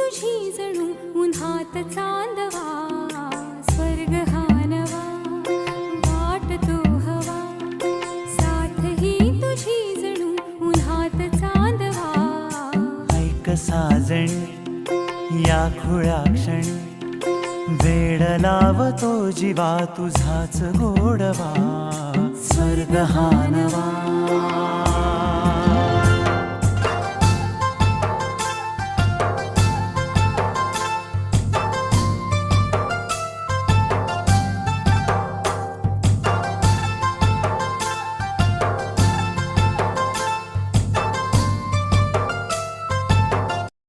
तुझी जणू उन्हात चांदवा, स्वर्ग हा नवा वाटतो हवा, साथ ही तुझी जणू उन्हात चांदवा. ऐक साजणी या खुळ्या क्षणी, वेड लावतो जीवा तुझाच गोडवा, स्वर्ग हा नवा.